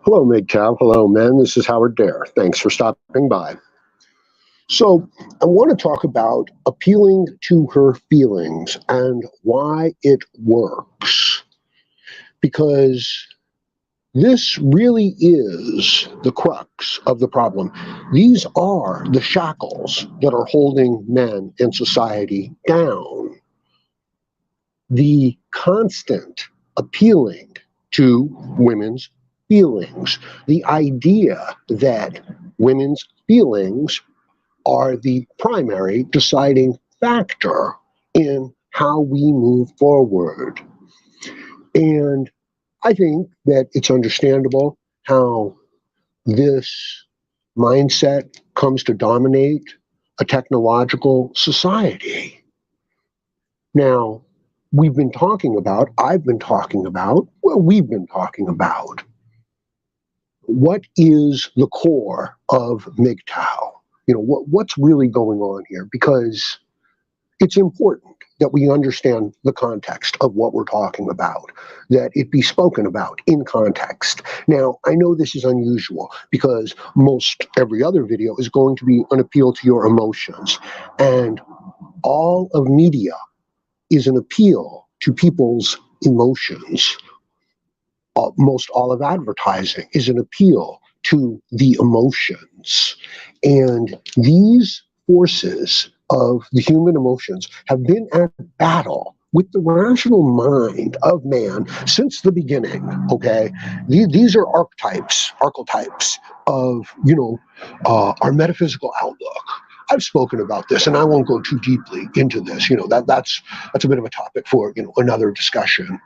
Hello, MGTOW. Hello, men. This is Howard Dare. Thanks for stopping by. So, I want to talk about appealing to her feelings and why it works. Because this really is the crux of the problem. These are the shackles that are holding men in society down. The constant appealing to women's feelings, the idea that women's feelings are the primary deciding factor in how we move forward. And I think that it's understandable how this mindset comes to dominate a technological society. Now, we've been talking about what is the core of MGTOW? What's really going on here? Because it's important that we understand the context of what we're talking about, that it be spoken about in context. Now, I know this is unusual because most every other video is going to be an appeal to your emotions, and all of media is an appeal to people's emotions. Most all of advertising is an appeal to the emotions. And these forces of the human emotions have been at battle with the rational mind of man since the beginning, okay? These are archetypes of, our metaphysical outlook. I've spoken about this, and I won't go too deeply into this. That's a bit of a topic for, another discussion.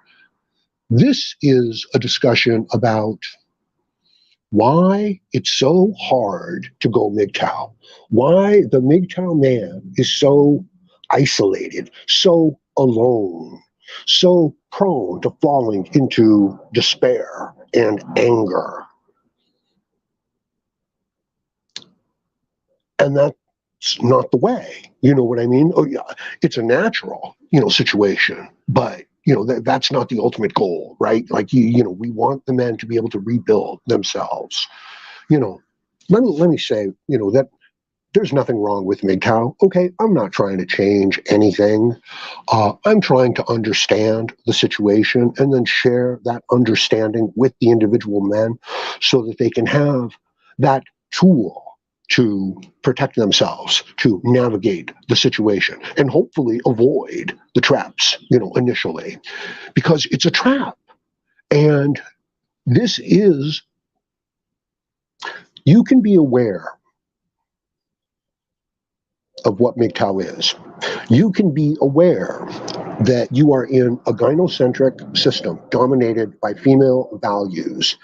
This is a discussion about why it's so hard to go MGTOW, why the MGTOW man is so isolated, so alone, so prone to falling into despair and anger. And that's not the way, you know what I mean? Oh yeah, it's a natural, situation, but that's not the ultimate goal, right? Like, we want the men to be able to rebuild themselves. Let me say, that there's nothing wrong with MGTOW. Okay, I'm not trying to change anything. I'm trying to understand the situation and then share that understanding with the individual men so that they can have that tool to protect themselves, to navigate the situation, and hopefully avoid the traps, initially, because it's a trap. And this is, you can be aware of what MGTOW is. You can be aware that you are in a gynocentric system dominated by female values.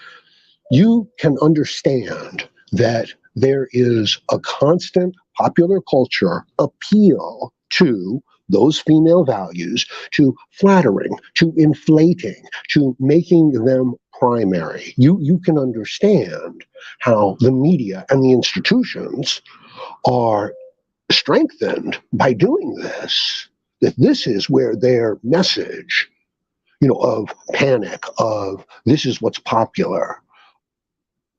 You can understand that there is a constant popular culture appeal to those female values, to flattering, to inflating, to making them primary. You can understand how the media and the institutions are strengthened by doing this, that this is where their message, of panic, of this is what's popular,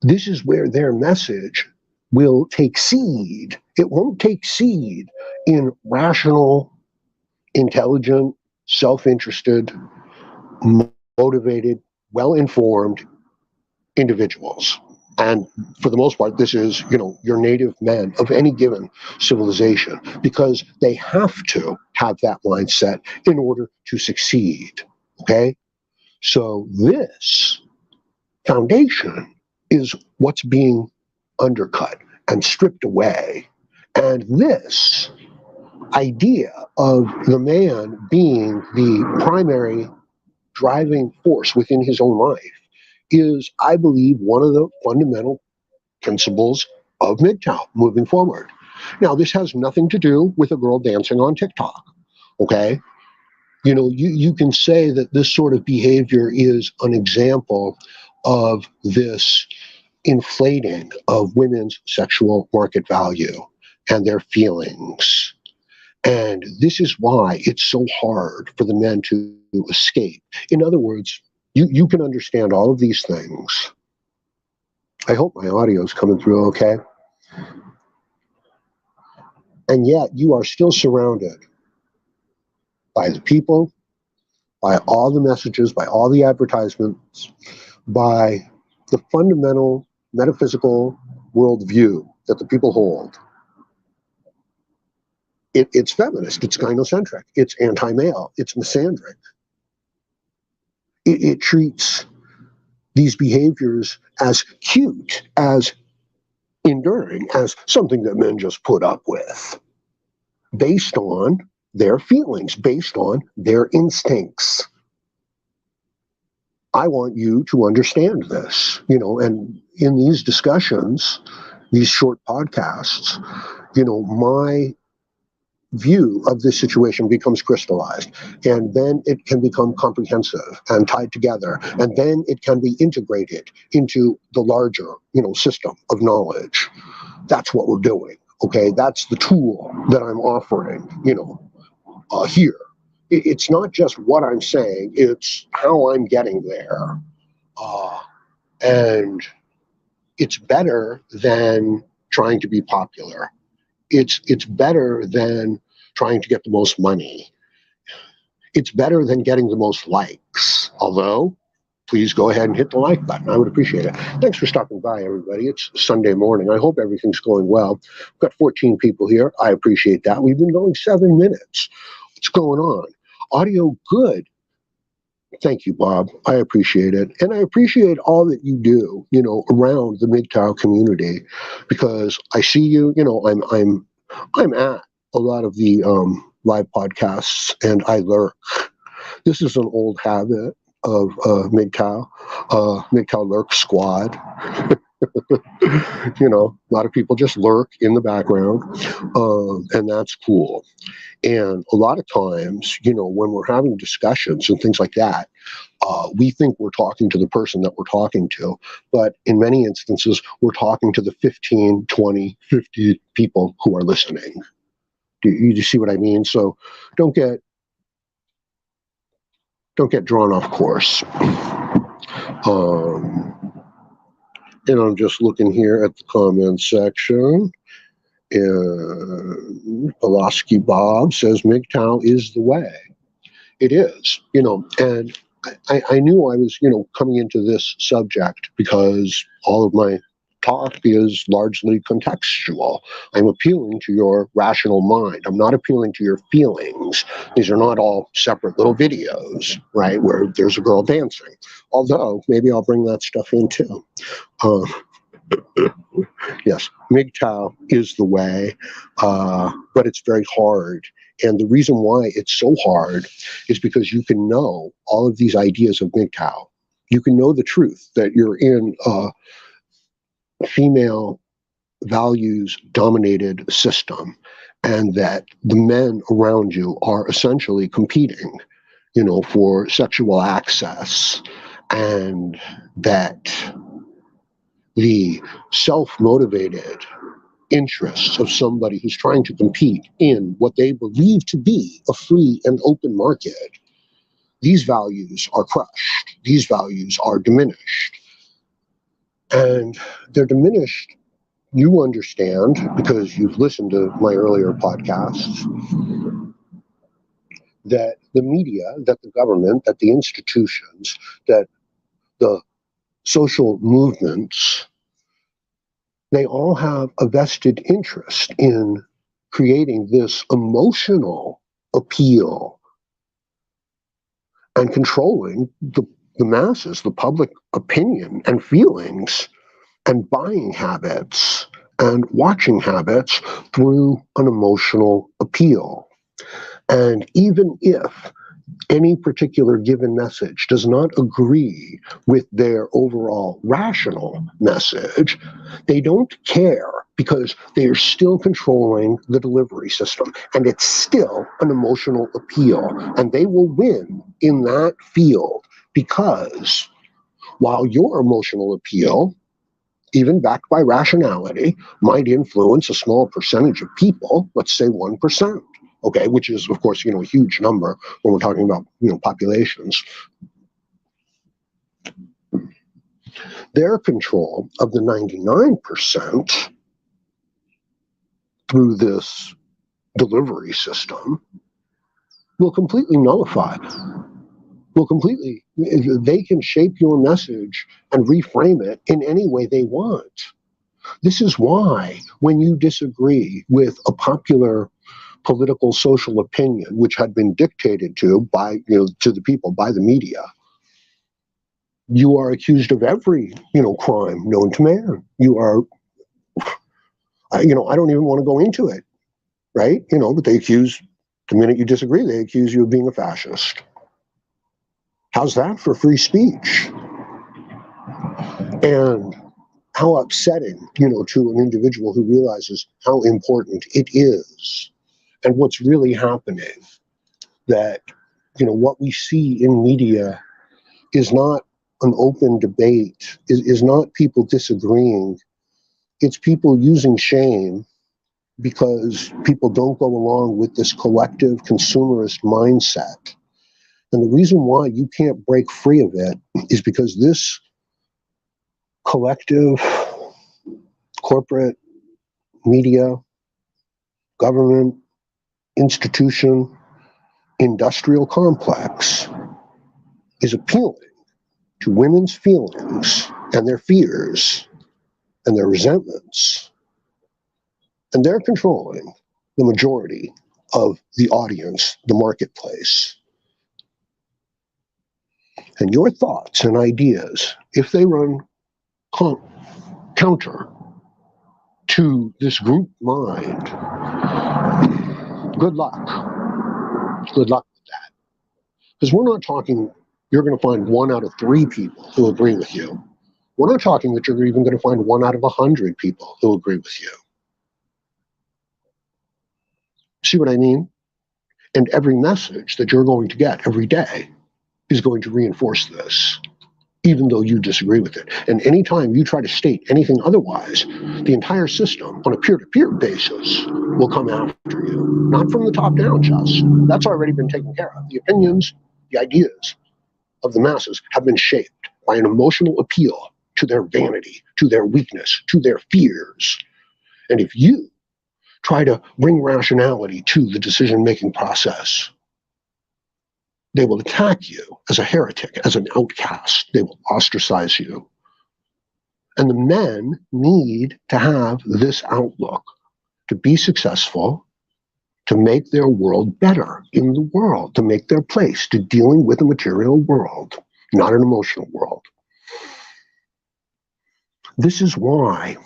this is where their message will take seed. It won't take seed in rational, intelligent, self-interested, motivated, well-informed individuals. And for the most part, this is, your native men of any given civilization, because they have to have that mindset in order to succeed, okay? So this foundation is what's being undercut and stripped away. And this idea of the man being the primary driving force within his own life is, I believe, one of the fundamental principles of MGTOW moving forward. Now, this has nothing to do with a girl dancing on TikTok, okay? You can say that this sort of behavior is an example of this inflating of women's sexual market value and their feelings. And this is why it's so hard for the men to escape. In other words, you can understand all of these things, I hope my audio is coming through okay. And yet you are still surrounded by the people, by all the messages, by all the advertisements, by the fundamental metaphysical worldview that the people hold. It's feminist, it's gynocentric, it's anti-male, it's misandric. It treats these behaviors as cute, as enduring, as something that men just put up with, based on their feelings, based on their instincts. I want you to understand this, and in these discussions, these short podcasts, my view of this situation becomes crystallized, and then it can become comprehensive and tied together, and then it can be integrated into the larger system of knowledge. That's what we're doing. Okay, that's the tool that I'm offering here. It's not just what I'm saying, it's how I'm getting there, and it's better than trying to be popular. It's better than trying to get the most money. It's better than getting the most likes. Although, please go ahead and hit the like button. I would appreciate it. Thanks for stopping by, everybody. It's Sunday morning. I hope everything's going well. We've got 14 people here. I appreciate that. We've been going 7 minutes. What's going on? Audio good. Thank you, Bob. I appreciate it. And I appreciate all that you do, around the MGTOW community, because I see you, I'm at a lot of the live podcasts, and I lurk. This is an old habit of MGTOW Lurk Squad. A lot of people just lurk in the background, and that's cool. And a lot of times, when we're having discussions and things like that, we think we're talking to the person that we're talking to. But in many instances, we're talking to the 15, 20, 50 people who are listening. Do you see what I mean? So don't get drawn off course. And I'm just looking here at the comments section. And Pulaski Bob says MGTOW is the way. It is, and I knew I was, coming into this subject because all of my talk is largely contextual. I'm appealing to your rational mind. I'm not appealing to your feelings. These are not all separate little videos, right, where there's a girl dancing. Although, maybe I'll bring that stuff in too. Yes, MGTOW is the way, but it's very hard. And the reason why it's so hard is because you can know all of these ideas of MGTOW. You can know the truth that you're in a female values dominated system, and that the men around you are essentially competing, for sexual access, and that the self-motivated interests of somebody who's trying to compete in what they believe to be a free and open market, these values are crushed. These values are diminished. And they're diminished, you understand, because you've listened to my earlier podcasts, that the media, that the government, that the institutions, that the social movements, they all have a vested interest in creating this emotional appeal and controlling the masses, the public opinion and feelings and buying habits and watching habits through an emotional appeal. And even if any particular given message does not agree with their overall rational message, they don't care, because they are still controlling the delivery system, and it's still an emotional appeal, and they will win in that field, because while your emotional appeal, even backed by rationality, might influence a small percentage of people, let's say 1%, okay, which is, of course, a huge number when we're talking about, populations. Their control of the 99% through this delivery system will completely nullify, they can shape your message and reframe it in any way they want. This is why when you disagree with a popular political social opinion, which had been dictated to by, to the people by the media, you are accused of every, crime known to man. You are, I don't even want to go into it, right? But they accuse, the minute you disagree, they accuse you of being a fascist. How's that for free speech? And how upsetting, to an individual who realizes how important it is and what's really happening, that, what we see in media is not an open debate, is not people disagreeing. It's people using shame because people don't go along with this collective consumerist mindset. And the reason why you can't break free of it is because this collective, corporate, media, government, institution, industrial complex is appealing to women's feelings and their fears and their resentments. And they're controlling the majority of the audience, the marketplace. And your thoughts and ideas, if they run counter to this group mind, good luck. Good luck with that. Because we're not talking you're going to find 1 out of 3 people who agree with you. We're not talking that you're even going to find 1 out of 100 people who agree with you. See what I mean? And every message that you're going to get every day is going to reinforce this, even though you disagree with it. And anytime you try to state anything otherwise, the entire system on a peer-to-peer basis will come after you. Not from the top down, just. That's already been taken care of. The opinions, the ideas of the masses have been shaped by an emotional appeal to their vanity, to their weakness, to their fears. And if you try to bring rationality to the decision-making process, they will attack you as a heretic, as an outcast. They will ostracize you. And the men need to have this outlook to be successful, to make their world better in the world, to make their place, to dealing with a material world, not an emotional world. This is why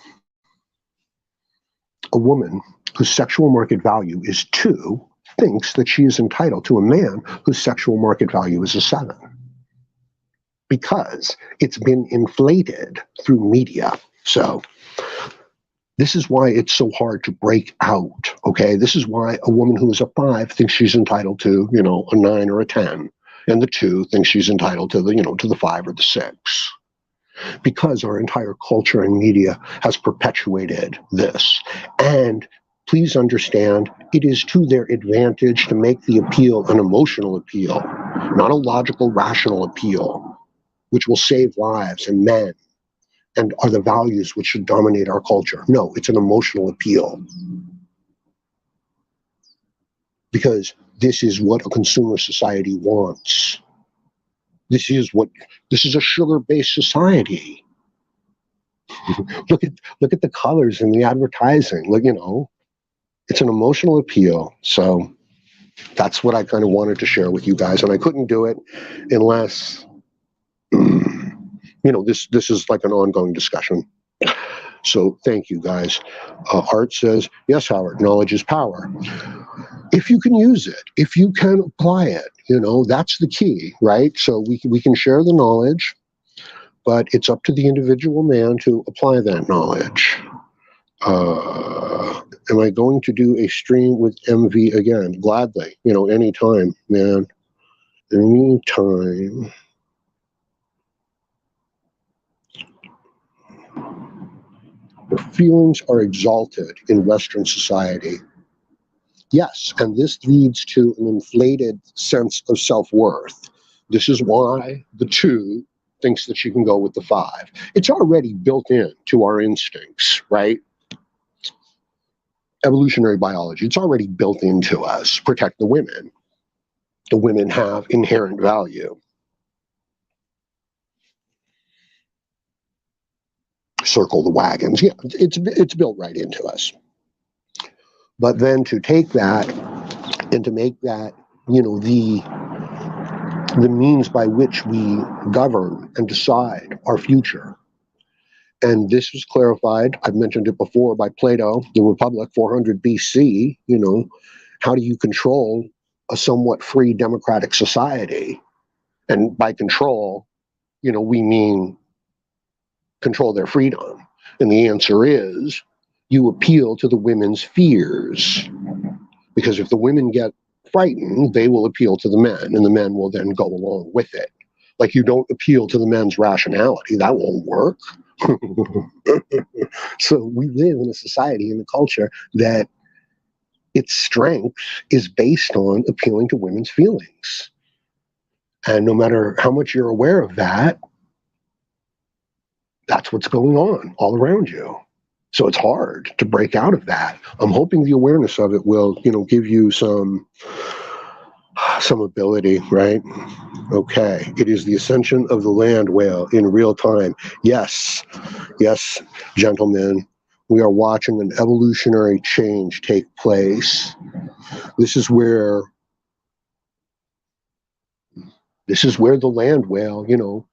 a woman whose sexual market value is 2 thinks that she is entitled to a man whose sexual market value is a 7. Because it's been inflated through media. So this is why it's so hard to break out, okay? This is why a woman who is a 5 thinks she's entitled to, a 9 or a 10. And the 2 thinks she's entitled to the, to the 5 or the 6. Because our entire culture and media has perpetuated this. And please understand, it is to their advantage to make the appeal an emotional appeal, not a logical, rational appeal, which will save lives and men and are the values which should dominate our culture. No, it's an emotional appeal. Because this is what a consumer society wants. This is a sugar-based society. Look at the colors in the advertising. Look, it's an emotional appeal. So that's what I kind of wanted to share with you guys. And I couldn't do it unless, this is like an ongoing discussion. So thank you, guys. Art says, yes, Howard, knowledge is power. If you can use it, if you can apply it, that's the key, right? So we can share the knowledge, but it's up to the individual man to apply that knowledge. Am I going to do a stream with MV again? Gladly, anytime, man. Anytime. The feelings are exalted in Western society. Yes, and this leads to an inflated sense of self-worth. This is why the 2 thinks that she can go with the 5. It's already built into our instincts, right? Evolutionary biology, it's already built into us. Protect the women. The women have inherent value. Circle the wagons. Yeah, it's built right into us. But then to take that and to make that, the means by which we govern and decide our future. And this was clarified, I've mentioned it before, by Plato, the Republic, 400 BC. How do you control a somewhat free democratic society? And by control, we mean control their freedom. And the answer is you appeal to the women's fears. Because if the women get frightened, they will appeal to the men, and the men will then go along with it. Like, you don't appeal to the men's rationality. That won't work. So we live in a society, in a culture, that its strength is based on appealing to women's feelings. And no matter how much you're aware of that, that's what's going on all around you. So it's hard to break out of that. I'm hoping the awareness of it will, give you some ability, right? Okay. It is the ascension of the land whale in real time. Yes, gentlemen, we are watching an evolutionary change take place. This is where the land whale,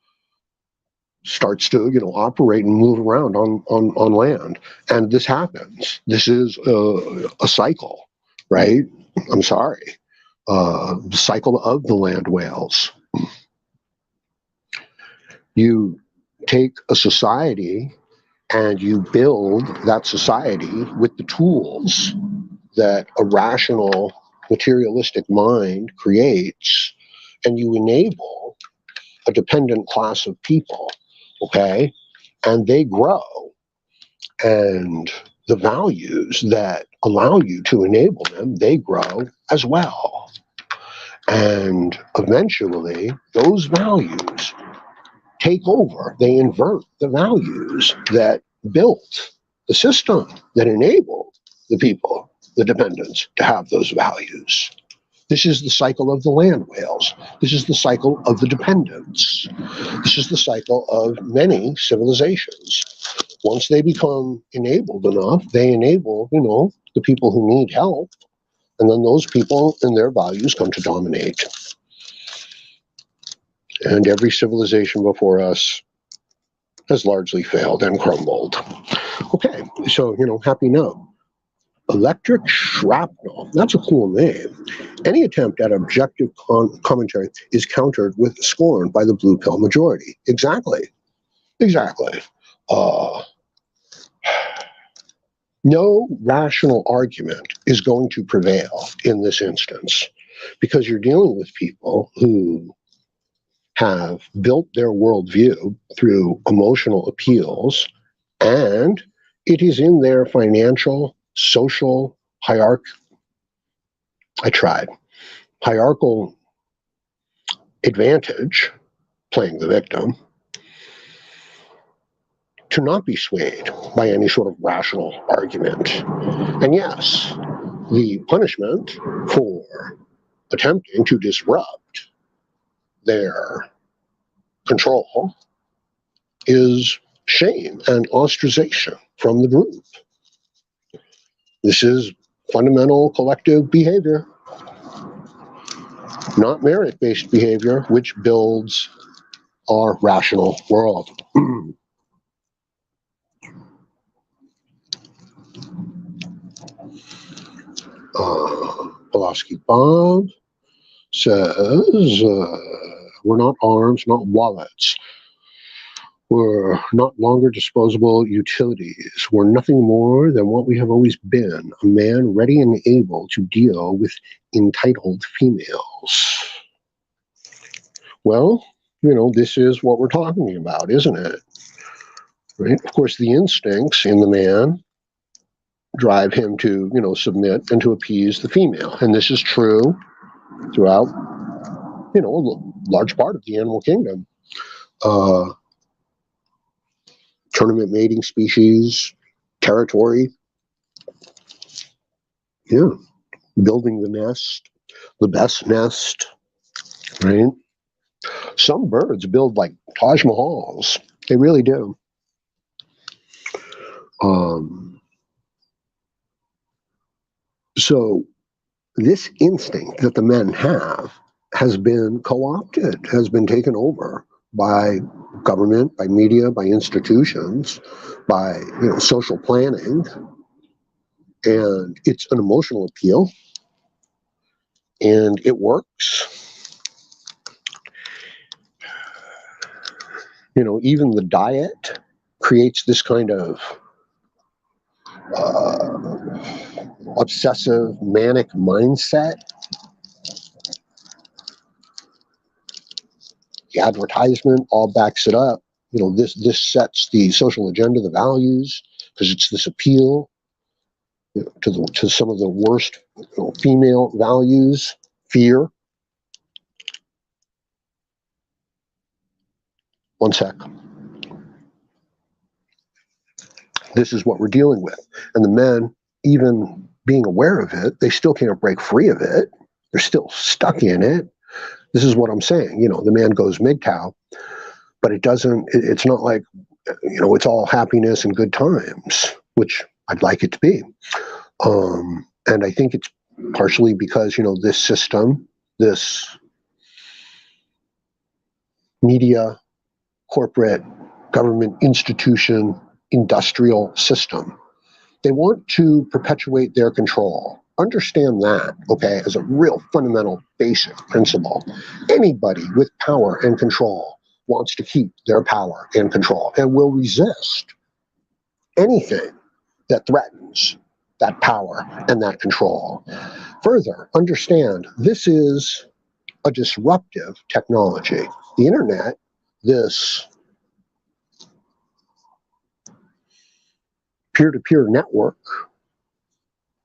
starts to, operate and move around on land. And this happens. This is a cycle, right? I'm sorry. The cycle of the land whales. You take a society and you build that society with the tools that a rational, materialistic mind creates, and you enable a dependent class of people, okay? And they grow. And the values that allow you to enable them, they grow as well. And eventually, those values take over. They invert the values that built the system that enabled the people, the dependents, to have those values. This is the cycle of the land whales. This is the cycle of the dependents. This is the cycle of many civilizations. Once they become enabled enough, they enable, the people who need help. And then those people and their values come to dominate. And every civilization before us has largely failed and crumbled. Okay, so, happy note. Electric shrapnel, that's a cool name. Any attempt at objective commentary is countered with scorn by the blue pill majority. Exactly. No rational argument is going to prevail in this instance, because you're dealing with people who have built their worldview through emotional appeals, and it is in their financial, social, hierarchical advantage, playing the victim, to not be swayed by any sort of rational argument. And yes, the punishment for attempting to disrupt their control is shame and ostracization from the group. This is fundamental collective behavior, not merit-based behavior, which builds our rational world. Pulaski Bob says, we're not arms, not wallets. We're not longer disposable utilities. We're nothing more than what we have always been, a man ready and able to deal with entitled females. Well, this is what we're talking about, isn't it? Right? Of course, the instincts in the man drive him to, submit and to appease the female. And this is true throughout, a large part of the animal kingdom. tournament mating species, territory. Yeah, building the nest, the best nest, right? Some birds build like Taj Mahals. They really do. So this instinct that the men have has been co-opted, has been taken over by government, by media, by institutions, by social planning, and it's an emotional appeal, and it works. Even the diet creates this kind of obsessive, manic mindset. The advertisement all backs it up. This sets the social agenda, the values, because it's this appeal to some of the worst female values, fear. One sec. This is what we're dealing with. And the men, even being aware of it, they still can't break free of it. They're still stuck in it. This is what I'm saying. The man goes MGTOW, but it's not like, it's all happiness and good times, which I'd like it to be. And I think it's partially because, this system, this media, corporate, government institution, industrial system, they want to perpetuate their control. Understand that, okay, as a real fundamental basic principle. Anybody with power and control wants to keep their power and control and will resist anything that threatens that power and that control. Further, understand this is a disruptive technology. The internet, this peer-to-peer network,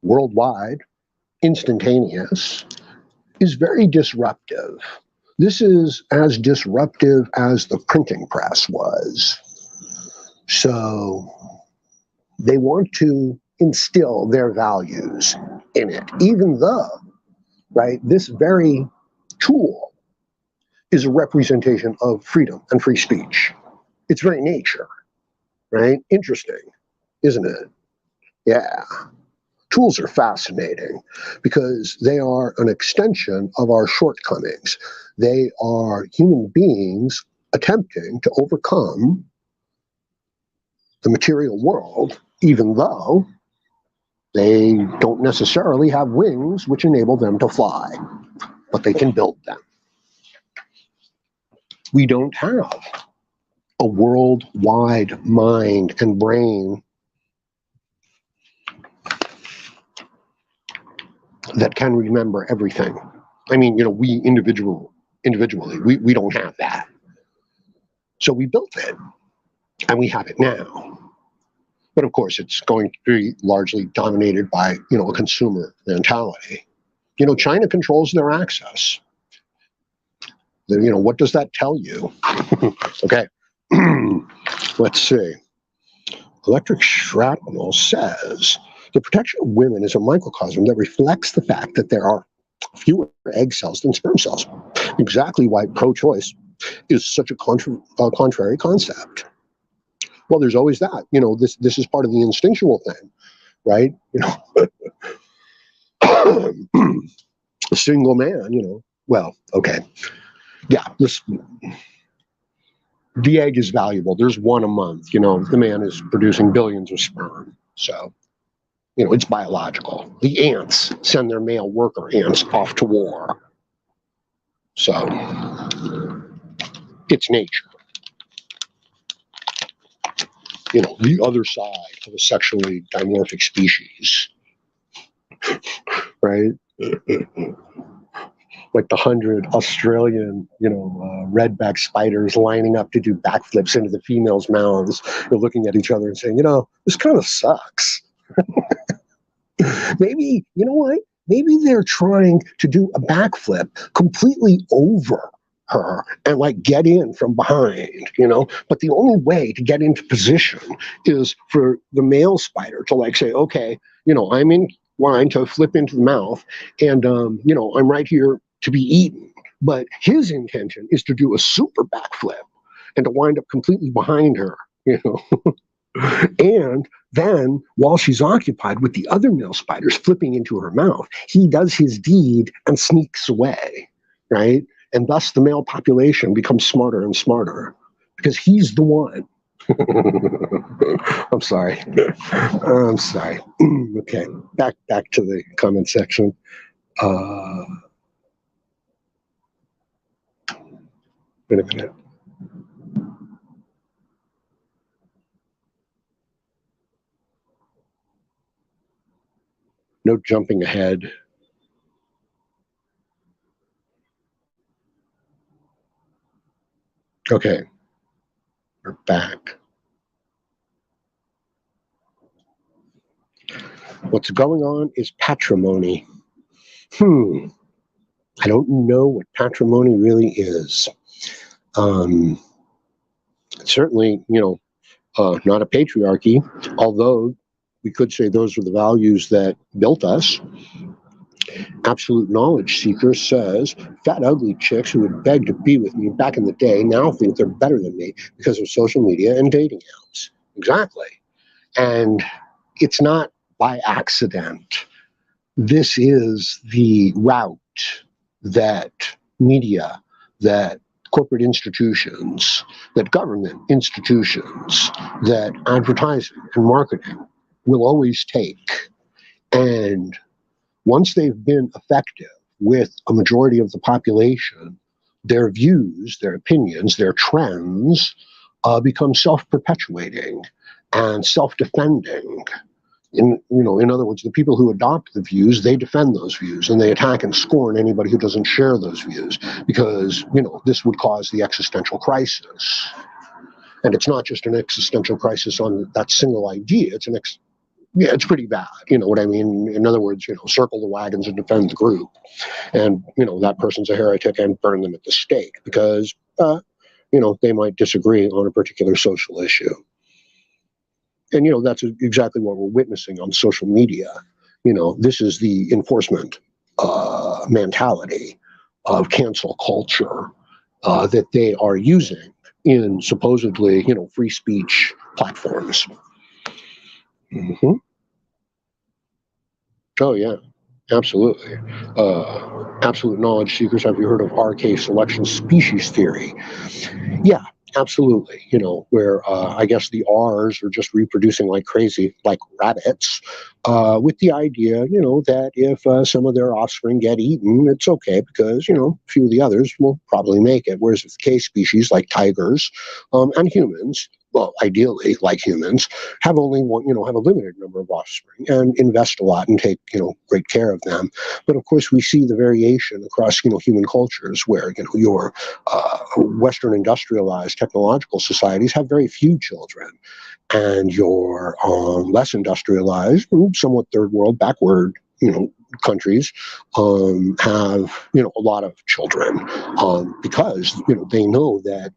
worldwide, instantaneous, is very disruptive. This is as disruptive as the printing press was. So they want to instill their values in it, even though, right, this very tool is a representation of freedom and free speech. Its very nature, right? Interesting, isn't it? Yeah. Tools are fascinating because they are an extension of our shortcomings. They are human beings attempting to overcome the material world, even though they don't necessarily have wings which enable them to fly, but they can build them. We don't have a worldwide mind and brain that can remember everything. I mean, we individually, we don't have that. So we built it, and we have it now. But of course, it's going to be largely dominated by, a consumer mentality. China controls their access. What does that tell you? Okay, let's see. Electric Shrapnel says, the protection of women is a microcosm that reflects the fact that there are fewer egg cells than sperm cells. Exactly why pro-choice is such a contrary concept. Well, there's always that. This is part of the instinctual thing, right? A single man, well, okay. Yeah, the egg is valuable. There's one a month. The man is producing billions of sperm. So, it's biological. The ants send their male worker ants off to war. So, it's nature. The other side of a sexually dimorphic species, right? Like the 100 Australian, redback spiders lining up to do backflips into the females' mouths. They're looking at each other and saying, this kind of sucks. Maybe, you know what? Maybe they're trying to do a backflip completely over her and like get in from behind, but the only way to get into position is for the male spider to like say, okay, I'm in line to flip into the mouth, and I'm right here to be eaten. But his intention is to do a super backflip and to wind up completely behind her, and then while she's occupied with the other male spiders flipping into her mouth, he does his deed and sneaks away, right? And thus the male population becomes smarter and smarter because he's the one. I'm sorry. I'm sorry. Okay, back to the comment section. Wait a minute. No jumping ahead. Okay, we're back. What's going on is patrimony. I don't know what patrimony really is. Certainly, not a patriarchy, although we could say those were the values that built us. Absolute Knowledge Seeker says, fat, ugly chicks who would beg to be with me back in the day now think they're better than me because of social media and dating apps. Exactly. And it's not by accident. This is the route that media, that corporate institutions, that government institutions, that advertising and marketing will always take. And once they've been effective with a majority of the population, their views, their opinions, their trends become self-perpetuating and self-defending. In other words, the people who adopt the views, they defend those views and they attack and scorn anybody who doesn't share those views because, this would cause the existential crisis. And it's not just an existential crisis on that single idea. It's pretty bad. You know what I mean? In other words, circle the wagons and defend the group. And, that person's a heretic and burn them at the stake because, they might disagree on a particular social issue. And, that's exactly what we're witnessing on social media. This is the enforcement mentality of cancel culture that they are using in supposedly, free speech platforms. Mm-hmm. Oh, yeah, absolutely. Absolute Knowledge Seekers, have you heard of RK selection species theory? Yeah, absolutely. Where I guess the R's are just reproducing like crazy, like rabbits, with the idea, that if some of their offspring get eaten, it's okay because, a few of the others will probably make it. Whereas with K species like tigers and humans, well, ideally, like humans, have only one, have a limited number of offspring and invest a lot and take, great care of them. But of course, we see the variation across, human cultures where, your Western industrialized technological societies have very few children, and your less industrialized, somewhat third world, backward, countries have, a lot of children because, they know that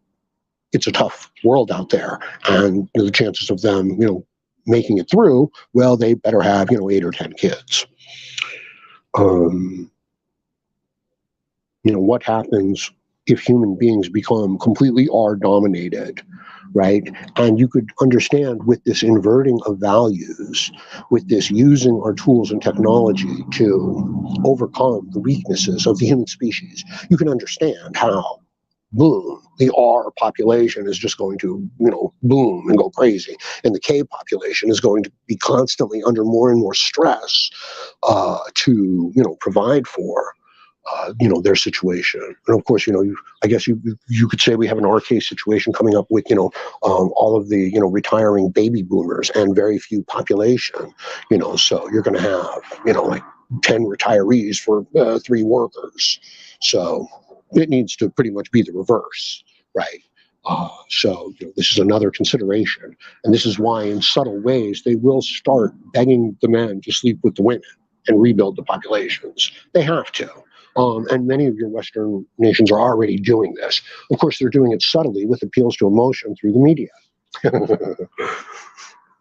it's a tough world out there, and the chances of them, making it through, well, they better have, 8 or 10 kids. What happens if human beings become completely R-dominated, right? And you could understand with this inverting of values, with this using our tools and technology to overcome the weaknesses of the human species, you can understand how, boom, the R population is just going to, boom and go crazy. And the K population is going to be constantly under more and more stress to, provide for, their situation. And of course, I guess you could say we have an RK situation coming up with, all of the, retiring baby boomers and very few population, so you're going to have, like 10 retirees for 3 workers. So it needs to pretty much be the reverse, right? So this is another consideration. And this is why in subtle ways, they will start begging the men to sleep with the women and rebuild the populations. They have to. And many of your Western nations are already doing this. Of course, they're doing it subtly with appeals to emotion through the media.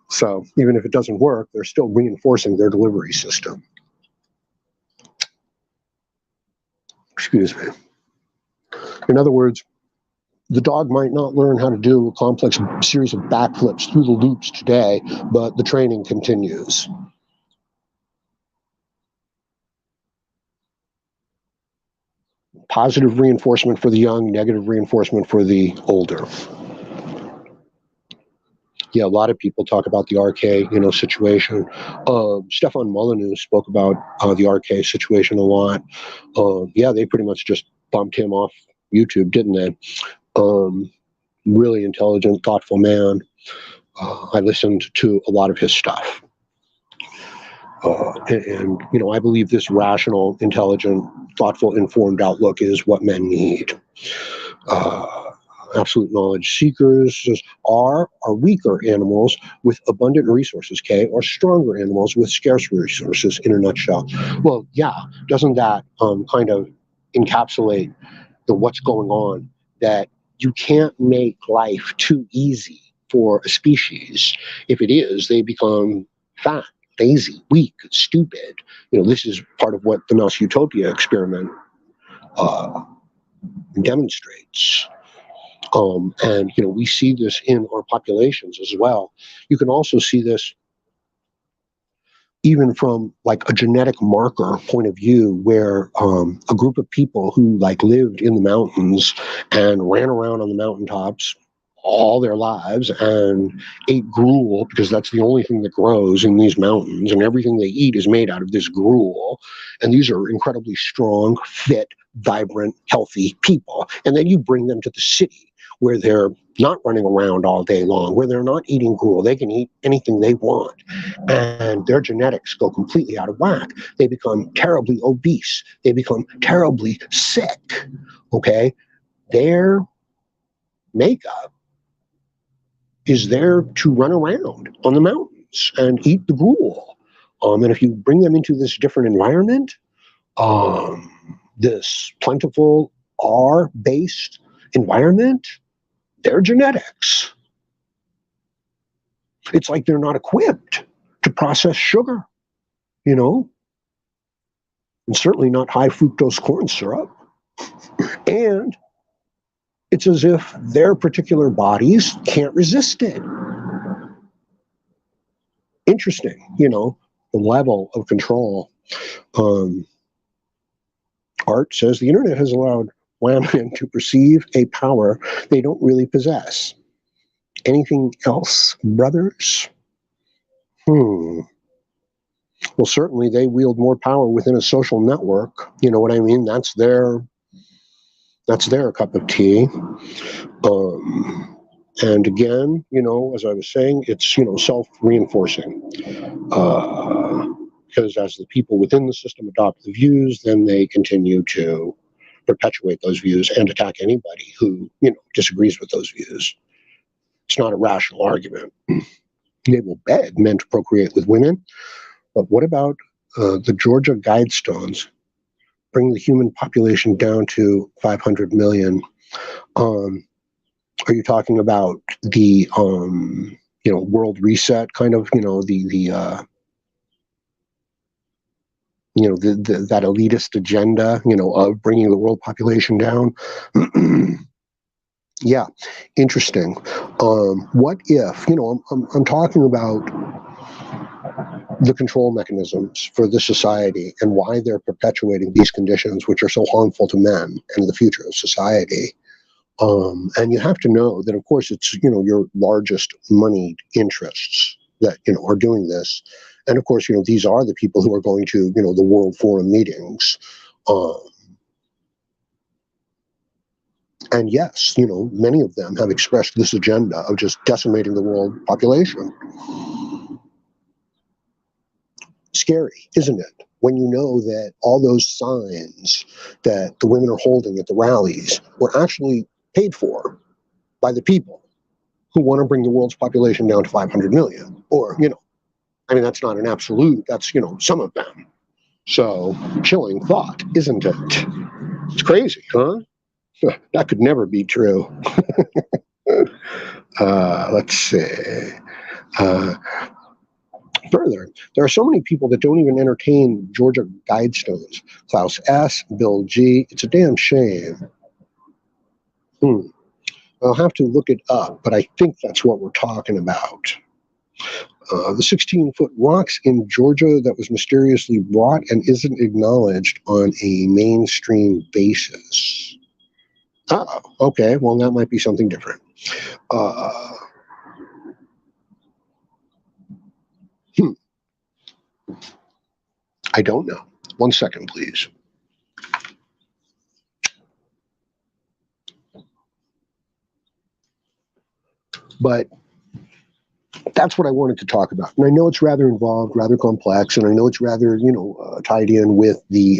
So even if it doesn't work, they're still reinforcing their delivery system. Excuse me. In other words, the dog might not learn how to do a complex series of backflips through the loops today, but the training continues. Positive reinforcement for the young, negative reinforcement for the older. Yeah, a lot of people talk about the RK, situation. Stefan Molyneux spoke about the RK situation a lot. Yeah, they pretty much just bumped him off YouTube, didn't they? Really intelligent, thoughtful man. I listened to a lot of his stuff. And I believe this rational, intelligent, thoughtful, informed outlook is what men need. Absolute knowledge seekers are weaker animals with abundant resources, or stronger animals with scarce resources, in a nutshell. Well, yeah, doesn't that kind of encapsulate what's going on, that you can't make life too easy for a species? If it is, they become fat, lazy, weak, stupid. This is part of what the Mouse Utopia experiment demonstrates. And we see this in our populations as well. You can also see this even from like a genetic marker point of view, where a group of people who lived in the mountains and ran around on the mountaintops all their lives and ate gruel, because that's the only thing that grows in these mountains, and everything they eat is made out of this gruel. And these are incredibly strong, fit, vibrant, healthy people. And then you bring them to the city, where they're not running around all day long, where they're not eating gruel. They can eat anything they want. And their genetics go completely out of whack. They become terribly obese. They become terribly sick. Okay? Their makeup is there to run around on the mountains and eat the gruel. And if you bring them into this different environment, this plentiful R-based environment, their genetics, it's like they're not equipped to process sugar, and certainly not high fructose corn syrup. And it's as if their particular bodies can't resist it. Interesting, the level of control. Art says the internet has allowed women to perceive a power they don't really possess. Anything else, brothers? Well, certainly they wield more power within a social network. You know what I mean? That's their cup of tea. And again, as I was saying, it's, self-reinforcing. Because as the people within the system adopt the views, then they continue to perpetuate those views and attack anybody who, disagrees with those views. It's not a rational argument. They will beg men to procreate with women. But what about the Georgia Guidestones? Bring the human population down to 500 million. Are you talking about the world reset kind of, that elitist agenda, of bringing the world population down? Yeah, interesting. What if, I'm talking about the control mechanisms for the society and why they're perpetuating these conditions, which are so harmful to men and the future of society. And you have to know that, of course, it's, your largest moneyed interests that, are doing this. And of course, these are the people who are going to, the World Forum meetings. And yes, many of them have expressed this agenda of just decimating the world population. Scary, isn't it? When you know that all those signs that the women are holding at the rallies were actually paid for by the people who want to bring the world's population down to 500 million. Or, that's not an absolute, that's, some of them. So, chilling thought, isn't it? It's crazy, huh? That could never be true. Let's see. Uh, Further, there are so many people that don't even entertain Georgia Guidestones. Klaus S., Bill G. It's a damn shame. I'll have to look it up, but I think that's what we're talking about. The 16-foot rocks in Georgia that was mysteriously brought and isn't acknowledged on a mainstream basis. Oh, okay. Well, that might be something different. I don't know. 1 second, please. But that's what I wanted to talk about. And I know it's rather involved, rather complex, and I know it's rather, tied in with the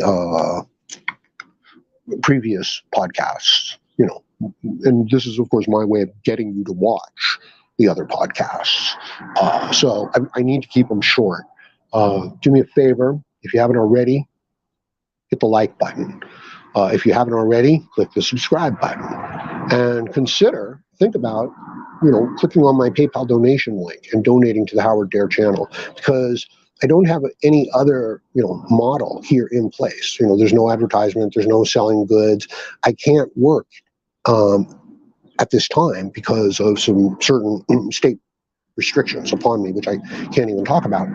previous podcasts, and this is, of course, my way of getting you to watch the other podcasts. So I need to keep them short. Do me a favor, if you haven't already, hit the like button. If you haven't already, click the subscribe button. And think about, clicking on my PayPal donation link and donating to the Howard Dare channel, because I don't have any other, model here in place. There's no advertisement, there's no selling goods. I can't work at this time because of some certain state restrictions upon me, which I can't even talk about.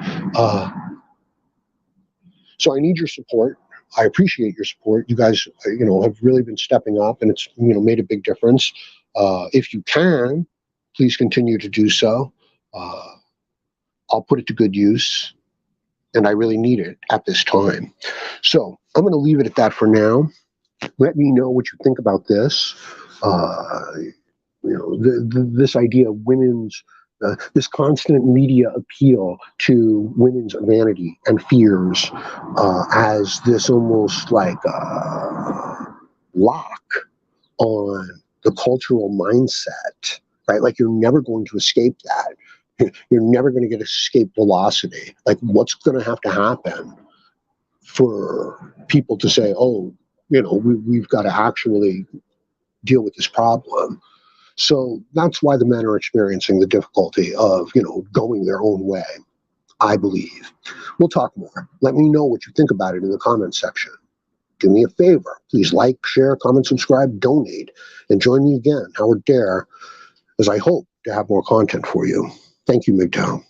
So I need your support. I appreciate your support. You guys, have really been stepping up, and it's, made a big difference. If you can, please continue to do so. I'll put it to good use, and I really need it at this time. So I'm going to leave it at that for now. Let me know what you think about this. This idea of women's, this constant media appeal to women's vanity and fears as this almost like lock on the cultural mindset, right? Like you're never going to escape that. You're never going to get escape velocity. Like what's going to have to happen for people to say, oh, we've got to actually deal with this problem. So that's why the men are experiencing the difficulty of, going their own way, I believe. We'll talk more. Let me know what you think about it in the comments section. Do me a favor. Please like, share, comment, subscribe, donate, and join me again, Howard Dare, as I hope to have more content for you. Thank you, MGTOW.